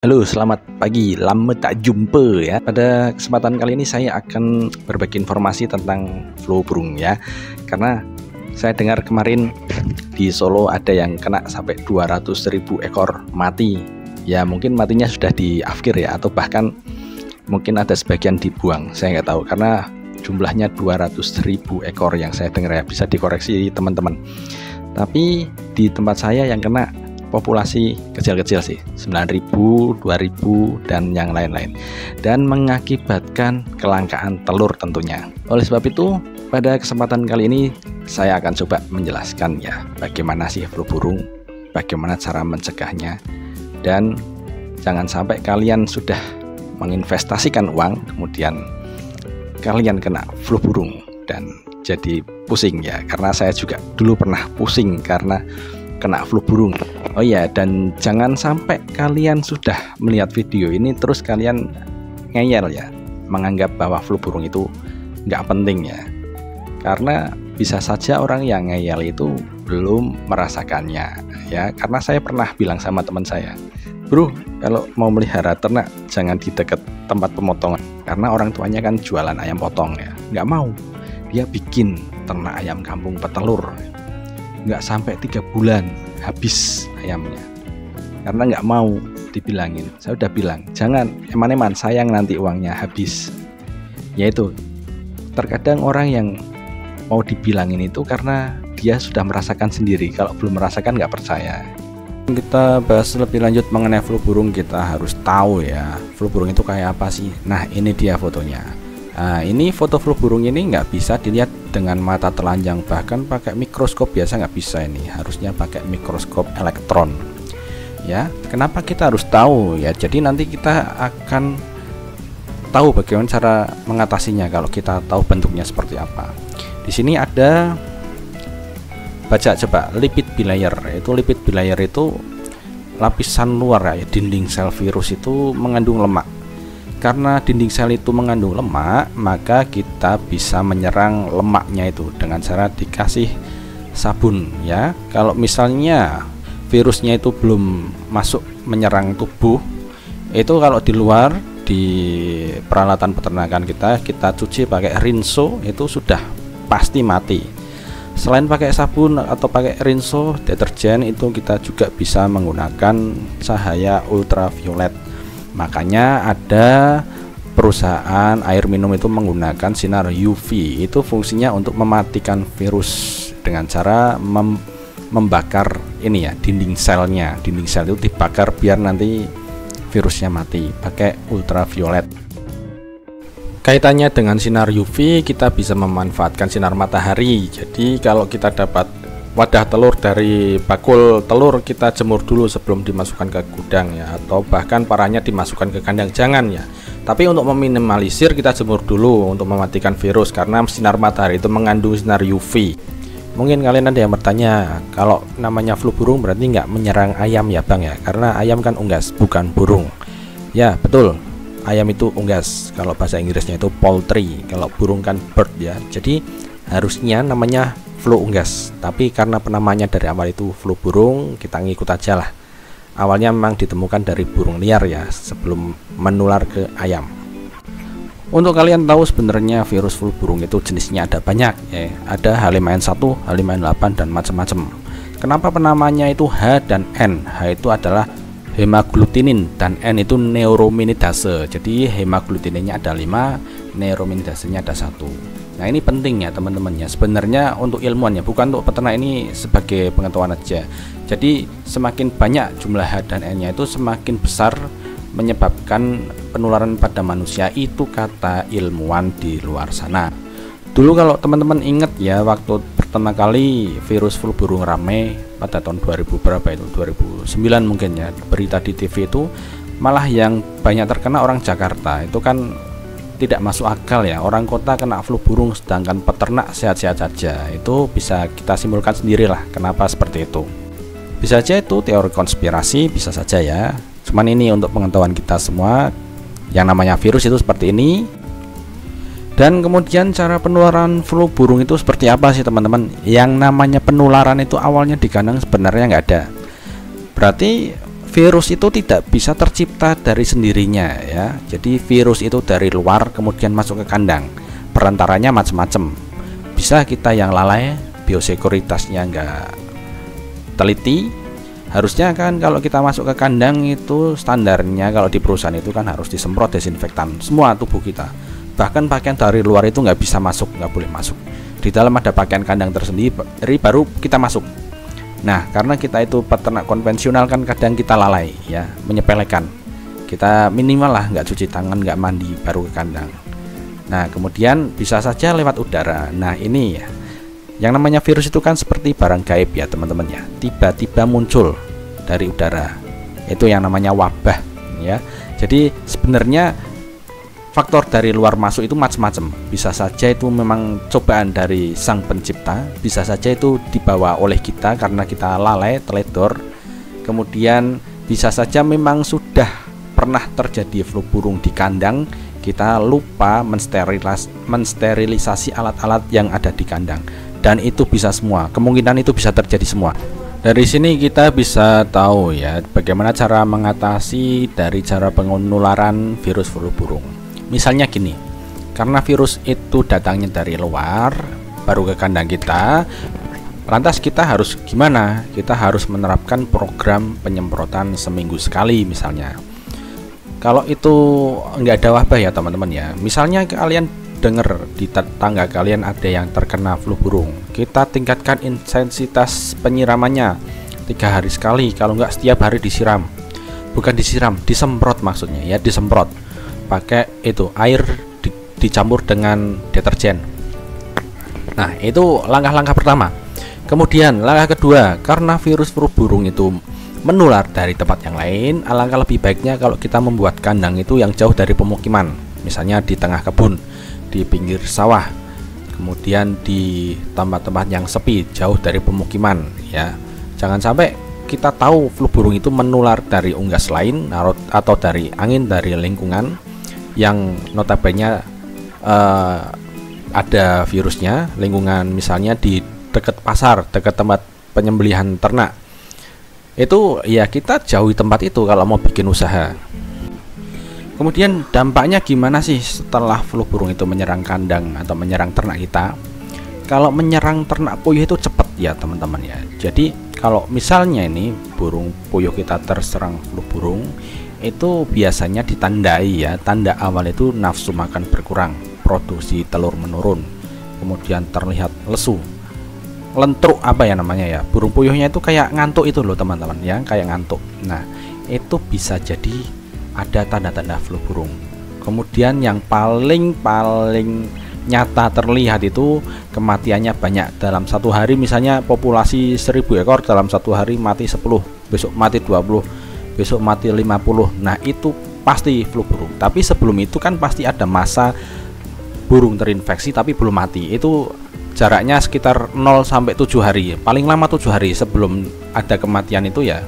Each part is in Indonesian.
Halo, selamat pagi. Lama tak jumpa ya. Pada kesempatan kali ini saya akan berbagi informasi tentang flu burung ya. Karena saya dengar kemarin di Solo ada yang kena sampai 200.000 ekor mati. Ya mungkin matinya sudah di akhir ya, atau bahkan mungkin ada sebagian dibuang. Saya nggak tahu karena jumlahnya 200.000 ekor yang saya dengar ya. Bisa dikoreksi teman-teman. Tapi di tempat saya yang kena populasi kecil-kecil sih, 9.000, 2.000 dan yang lain-lain, dan mengakibatkan kelangkaan telur tentunya. Oleh sebab itu pada kesempatan kali ini saya akan coba menjelaskan ya bagaimana sih flu burung, bagaimana cara mencegahnya, dan jangan sampai kalian sudah menginvestasikan uang kemudian kalian kena flu burung dan jadi pusing ya, karena saya juga dulu pernah pusing karena kena flu burung. Oh ya, dan jangan sampai kalian sudah melihat video ini terus kalian ngeyel ya, menganggap bahwa flu burung itu nggak penting ya, karena bisa saja orang yang ngeyel itu belum merasakannya ya. Karena saya pernah bilang sama teman saya, bro, kalau mau melihara ternak jangan di dekat tempat pemotongan, karena orang tuanya kan jualan ayam potong ya. Nggak mau, dia bikin ternak ayam kampung petelur, nggak sampai 3 bulan habis ayamnya, karena nggak mau dibilangin. Saya udah bilang jangan, eman-eman sayang nanti uangnya habis. Yaitu terkadang orang yang mau dibilangin itu karena dia sudah merasakan sendiri, kalau belum merasakan nggak percaya. Kita bahas lebih lanjut mengenai flu burung. Kita harus tahu ya flu burung itu kayak apa sih. Nah ini dia fotonya. Nah, ini foto flu burung ini nggak bisa dilihat dengan mata telanjang, bahkan pakai mikroskop biasa nggak bisa. Ini harusnya pakai mikroskop elektron ya. Kenapa kita harus tahu ya? Jadi nanti kita akan tahu bagaimana cara mengatasinya kalau kita tahu bentuknya seperti apa. Di sini ada, baca coba, lipid bilayer. Itu lipid bilayer itu lapisan luar ya, dinding sel virus itu mengandung lemak. Karena dinding sel itu mengandung lemak, maka kita bisa menyerang lemaknya itu dengan cara dikasih sabun ya. Kalau misalnya virusnya itu belum masuk menyerang tubuh, itu kalau di luar di peralatan peternakan kita cuci pakai rinso, itu sudah pasti mati. Selain pakai sabun atau pakai rinso, deterjen, itu kita juga bisa menggunakan cahaya ultraviolet. Makanya ada perusahaan air minum itu menggunakan sinar UV. Itu fungsinya untuk mematikan virus dengan cara membakar ini ya, dinding selnya. Dinding sel itu dibakar biar nanti virusnya mati pakai ultraviolet. Kaitannya dengan sinar UV, kita bisa memanfaatkan sinar matahari. Jadi kalau kita dapat wadah telur dari bakul telur, kita jemur dulu sebelum dimasukkan ke gudang ya, atau bahkan parahnya dimasukkan ke kandang, jangan ya. Tapi untuk meminimalisir kita jemur dulu untuk mematikan virus, karena sinar matahari itu mengandung sinar UV. Mungkin kalian ada yang bertanya, kalau namanya flu burung berarti nggak menyerang ayam ya bang ya, karena ayam kan unggas bukan burung. Ya betul, ayam itu unggas, kalau bahasa Inggrisnya itu poultry, kalau burung kan bird ya. Jadi harusnya namanya flu unggas, tapi karena penamanya dari awal itu flu burung, kita ngikut aja lah. Awalnya memang ditemukan dari burung liar ya, sebelum menular ke ayam. Untuk kalian tahu sebenarnya virus flu burung itu jenisnya ada banyak ya. Ada H5N1, H5N8 dan macam-macam. Kenapa penamanya itu H dan N? H itu adalah hemaglutinin dan N itu neuraminidase. Jadi hemaglutininnya ada 5, neuraminidasenya ada 1. Nah ini penting ya teman-teman ya, sebenarnya untuk ilmuwan ya, bukan untuk peternak, ini sebagai pengetahuan aja. Jadi semakin banyak jumlah H dan N nya itu semakin besar menyebabkan penularan pada manusia, itu kata ilmuwan di luar sana. Dulu kalau teman-teman ingat ya, waktu pertama kali virus flu burung rame pada tahun 2000 berapa itu, 2009 mungkin ya, berita di TV itu malah yang banyak terkena orang Jakarta. Itu kan tidak masuk akal ya, orang kota kena flu burung sedangkan peternak sehat-sehat saja. Itu bisa kita simpulkan sendirilah kenapa seperti itu. Bisa saja itu teori konspirasi, bisa saja ya. Cuman ini untuk pengetahuan kita semua, yang namanya virus itu seperti ini. Dan kemudian cara penularan flu burung itu seperti apa sih teman-teman? Yang namanya penularan itu awalnya di kandang sebenarnya nggak ada. Berarti virus itu tidak bisa tercipta dari sendirinya ya. Jadi virus itu dari luar kemudian masuk ke kandang. Perantaranya macam-macam. Bisa kita yang lalai, biosekuritasnya nggak teliti. Harusnya kan kalau kita masuk ke kandang itu standarnya kalau di perusahaan itu kan harus disemprot desinfektan semua tubuh kita. Bahkan pakaian dari luar itu nggak bisa masuk, nggak boleh masuk. Di dalam ada pakaian kandang tersendiri baru kita masuk. Nah, karena kita itu peternak konvensional kan kadang kita lalai ya, menyepelekan. Kita minimal lah nggak cuci tangan, nggak mandi baru ke kandang. Nah, kemudian bisa saja lewat udara. Nah, ini ya, yang namanya virus itu kan seperti barang gaib ya teman-teman ya. Tiba-tiba muncul dari udara. Itu yang namanya wabah ya. Jadi sebenarnya faktor dari luar masuk itu macam-macam. Bisa saja itu memang cobaan dari sang pencipta, bisa saja itu dibawa oleh kita karena kita lalai, teledor. Kemudian bisa saja memang sudah pernah terjadi flu burung di kandang, kita lupa mensterilisasi alat-alat yang ada di kandang. Dan itu bisa semua, kemungkinan itu bisa terjadi semua. Dari sini kita bisa tahu ya bagaimana cara mengatasi dari cara penularan virus flu burung. Misalnya gini, karena virus itu datangnya dari luar baru ke kandang kita, lantas kita harus gimana? Kita harus menerapkan program penyemprotan seminggu sekali misalnya. Kalau itu nggak ada wabah ya teman-teman ya, misalnya kalian dengar di tetangga kalian ada yang terkena flu burung, kita tingkatkan intensitas penyiramannya 3 hari sekali, kalau nggak setiap hari disiram. Bukan disiram, disemprot maksudnya ya, disemprot pakai itu air dicampur dengan deterjen. Nah, itu langkah-langkah pertama. Kemudian langkah kedua, karena virus flu burung itu menular dari tempat yang lain, alangkah lebih baiknya kalau kita membuat kandang itu yang jauh dari pemukiman, misalnya di tengah kebun, di pinggir sawah, kemudian di tempat-tempat yang sepi, jauh dari pemukiman ya. Jangan sampai kita tahu flu burung itu menular dari unggas lain atau dari angin, dari lingkungan yang notabene ada virusnya, lingkungan misalnya di dekat pasar, dekat tempat penyembelihan ternak. Itu ya kita jauhi tempat itu kalau mau bikin usaha. Kemudian dampaknya gimana sih setelah flu burung itu menyerang kandang atau menyerang ternak kita? Kalau menyerang ternak puyuh itu cepat ya teman-teman ya. Jadi kalau misalnya ini burung puyuh kita terserang flu burung, itu biasanya ditandai ya. Tanda awal itu nafsu makan berkurang, produksi telur menurun, kemudian terlihat lesu, lentruk apa ya namanya ya, burung puyuhnya itu kayak ngantuk itu loh teman-teman ya, kayak ngantuk. Nah, itu bisa jadi ada tanda-tanda flu burung. Kemudian yang paling nyata terlihat itu kematiannya banyak dalam satu hari. Misalnya populasi 1000 ekor, dalam satu hari mati 10, besok mati 20, besok mati 50. Nah, itu pasti flu burung. Tapi sebelum itu kan pasti ada masa burung terinfeksi tapi belum mati. Itu jaraknya sekitar 0 sampai 7 hari. Paling lama 7 hari sebelum ada kematian itu ya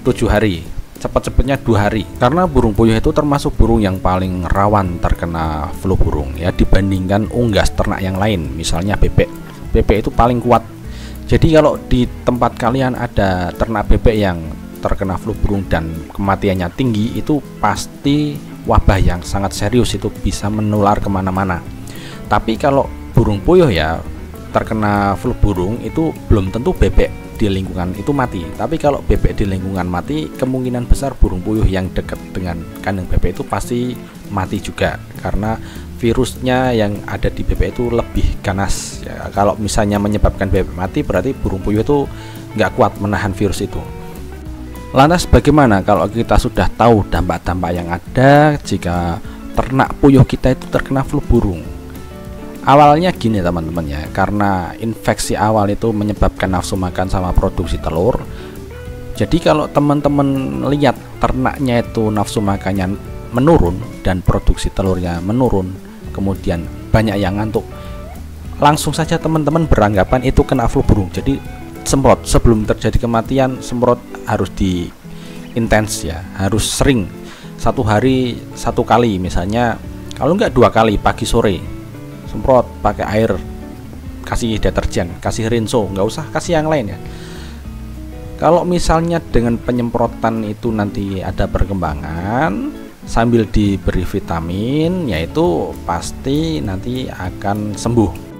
7 hari. Cepat-cepatnya 2 hari. Karena burung puyuh itu termasuk burung yang paling rawan terkena flu burung ya dibandingkan unggas ternak yang lain. Misalnya bebek. Bebek itu paling kuat. Jadi kalau di tempat kalian ada ternak bebek yang terkena flu burung dan kematiannya tinggi, itu pasti wabah yang sangat serius, itu bisa menular kemana-mana. Tapi kalau burung puyuh ya terkena flu burung itu belum tentu bebek di lingkungan itu mati. Tapi kalau bebek di lingkungan mati, kemungkinan besar burung puyuh yang dekat dengan kandang bebek itu pasti mati juga, karena virusnya yang ada di bebek itu lebih ganas ya. Kalau misalnya menyebabkan bebek mati, berarti burung puyuh itu nggak kuat menahan virus itu. Lantas bagaimana kalau kita sudah tahu dampak-dampak yang ada jika ternak puyuh kita itu terkena flu burung? Awalnya gini teman-teman ya, karena infeksi awal itu menyebabkan nafsu makan sama produksi telur. Jadi kalau teman-teman lihat ternaknya itu nafsu makannya menurun dan produksi telurnya menurun, kemudian banyak yang ngantuk, langsung saja teman-teman beranggapan itu kena flu burung. Jadi semprot sebelum terjadi kematian, semprot harus di intens ya, harus sering, 1 hari 1 kali misalnya, kalau enggak 2 kali, pagi sore semprot pakai air, kasih deterjen, kasih rinso, nggak usah kasih yang lain ya. Kalau misalnya dengan penyemprotan itu nanti ada perkembangan sambil diberi vitamin, yaitu pasti nanti akan sembuh.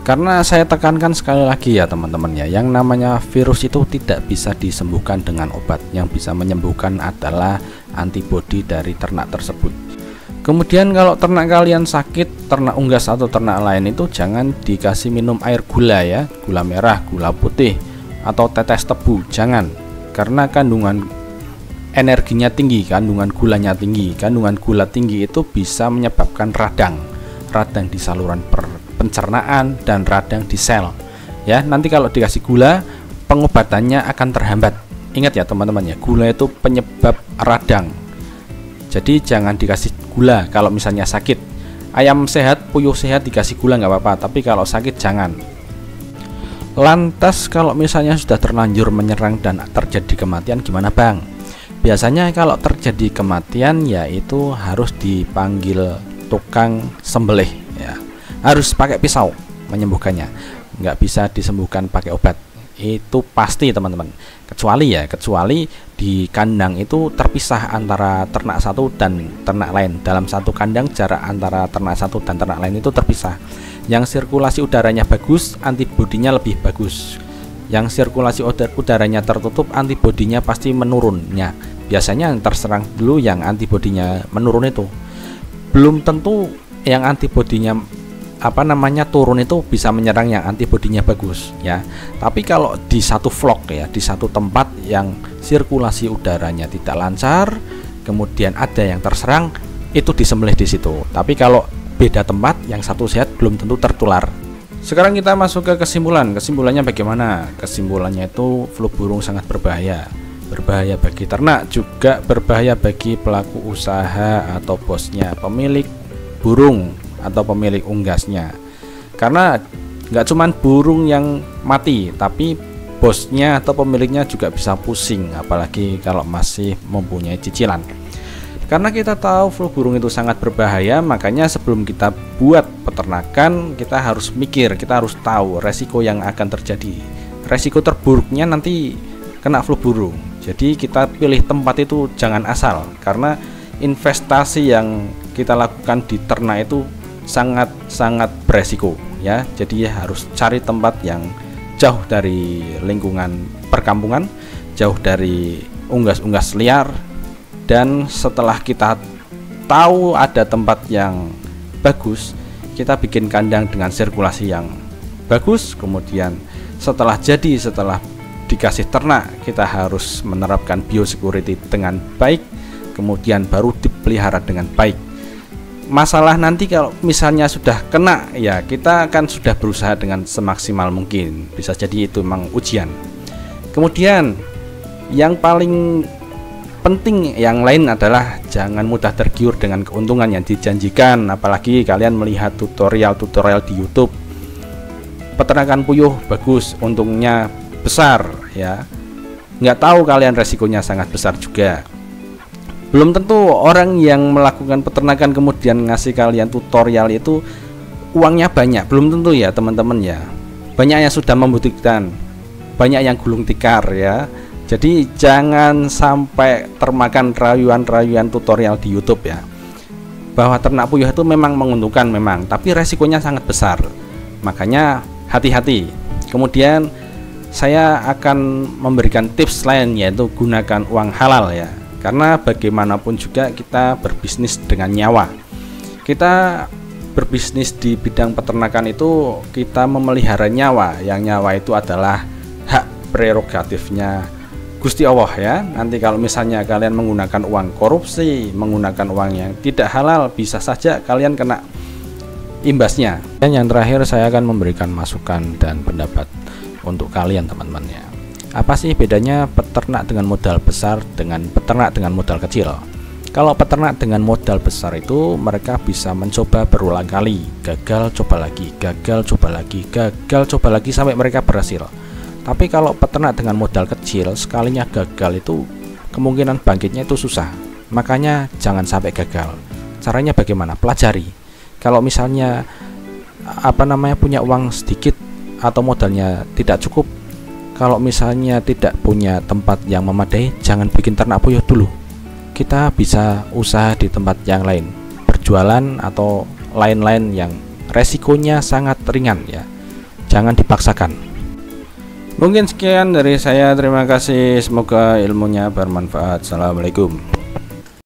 Karena saya tekankan sekali lagi ya teman-teman ya, yang namanya virus itu tidak bisa disembuhkan dengan obat. Yang bisa menyembuhkan adalah antibodi dari ternak tersebut. Kemudian kalau ternak kalian sakit, ternak unggas atau ternak lain itu jangan dikasih minum air gula ya, gula merah, gula putih, atau tetes tebu, jangan. Karena kandungan energinya tinggi, kandungan gulanya tinggi. Kandungan gula tinggi itu bisa menyebabkan radang di saluran pencernaan dan radang di sel. Ya, nanti kalau dikasih gula, pengobatannya akan terhambat. Ingat ya teman-teman ya, gula itu penyebab radang. Jadi jangan dikasih gula kalau misalnya sakit. Ayam sehat, puyuh sehat dikasih gula nggak apa-apa, tapi kalau sakit jangan. Lantas kalau misalnya sudah terlanjur menyerang dan terjadi kematian gimana bang? Biasanya kalau terjadi kematian yaitu harus dipanggil tukang sembelih ya. Harus pakai pisau menyembuhkannya, nggak bisa disembuhkan pakai obat. Itu pasti teman-teman, kecuali di kandang itu terpisah antara ternak satu dan ternak lain. Dalam satu kandang jarak antara ternak satu dan ternak lain itu terpisah. Yang sirkulasi udaranya bagus, antibodinya lebih bagus. Yang sirkulasi udaranya tertutup, antibodinya pasti menurunnya. Biasanya yang terserang dulu yang antibodinya menurun itu. Belum tentu yang antibodinya turun itu bisa menyerang yang antibodinya bagus ya. Tapi kalau di satu vlog ya, di satu tempat yang sirkulasi udaranya tidak lancar, kemudian ada yang terserang, itu disembelih di situ. Tapi kalau beda tempat, yang satu sehat belum tentu tertular. Sekarang kita masuk ke kesimpulan. Kesimpulannya bagaimana? Kesimpulannya itu flu burung sangat berbahaya. Berbahaya bagi ternak, juga berbahaya bagi pelaku usaha atau bosnya, pemilik burung atau pemilik unggasnya. Karena nggak cuman burung yang mati, tapi bosnya atau pemiliknya juga bisa pusing, apalagi kalau masih mempunyai cicilan. Karena kita tahu flu burung itu sangat berbahaya, makanya sebelum kita buat peternakan kita harus mikir, kita harus tahu resiko yang akan terjadi. Resiko terburuknya nanti kena flu burung. Jadi kita pilih tempat itu jangan asal, karena investasi yang kita lakukan di ternak itu sangat beresiko ya. Jadi harus cari tempat yang jauh dari lingkungan perkampungan, jauh dari unggas-unggas liar. Dan setelah kita tahu ada tempat yang bagus, kita bikin kandang dengan sirkulasi yang bagus. Kemudian setelah dikasih ternak, kita harus menerapkan biosecurity dengan baik, kemudian baru dipelihara dengan baik. Masalah nanti kalau misalnya sudah kena ya, kita akan sudah berusaha dengan semaksimal mungkin. Bisa jadi itu memang ujian. Kemudian yang paling penting yang lain adalah jangan mudah tergiur dengan keuntungan yang dijanjikan. Apalagi kalian melihat tutorial di YouTube, peternakan puyuh bagus, untungnya besar ya. Nggak tahu kalian resikonya sangat besar juga. Belum tentu orang yang melakukan peternakan kemudian ngasih kalian tutorial itu uangnya banyak. Belum tentu ya teman-teman ya. Banyak yang sudah membuktikan, banyak yang gulung tikar ya. Jadi jangan sampai termakan rayuan-rayuan tutorial di YouTube ya. Bahwa ternak puyuh itu memang menguntungkan memang, tapi resikonya sangat besar. Makanya hati-hati. Kemudian saya akan memberikan tips lain, yaitu gunakan uang halal ya. Karena bagaimanapun juga kita berbisnis dengan nyawa. Kita berbisnis di bidang peternakan itu kita memelihara nyawa. Yang nyawa itu adalah hak prerogatifnya Gusti Allah ya. Nanti kalau misalnya kalian menggunakan uang korupsi, menggunakan uang yang tidak halal, bisa saja kalian kena imbasnya. Dan yang terakhir saya akan memberikan masukan dan pendapat untuk kalian teman-teman ya. Apa sih bedanya peternak dengan modal besar dengan peternak dengan modal kecil? Kalau peternak dengan modal besar itu mereka bisa mencoba berulang kali, gagal coba lagi, gagal coba lagi, gagal coba lagi sampai mereka berhasil. Tapi kalau peternak dengan modal kecil, sekalinya gagal itu kemungkinan bangkitnya itu susah. Makanya jangan sampai gagal. Caranya bagaimana? Pelajari. Kalau misalnya punya uang sedikit atau modalnya tidak cukup, Kalau misalnya tidak punya tempat yang memadai, jangan bikin ternak puyuh dulu. Kita bisa usaha di tempat yang lain, berjualan atau lain-lain yang resikonya sangat ringan ya. Jangan dipaksakan. Mungkin sekian dari saya, terima kasih, semoga ilmunya bermanfaat. Assalamualaikum.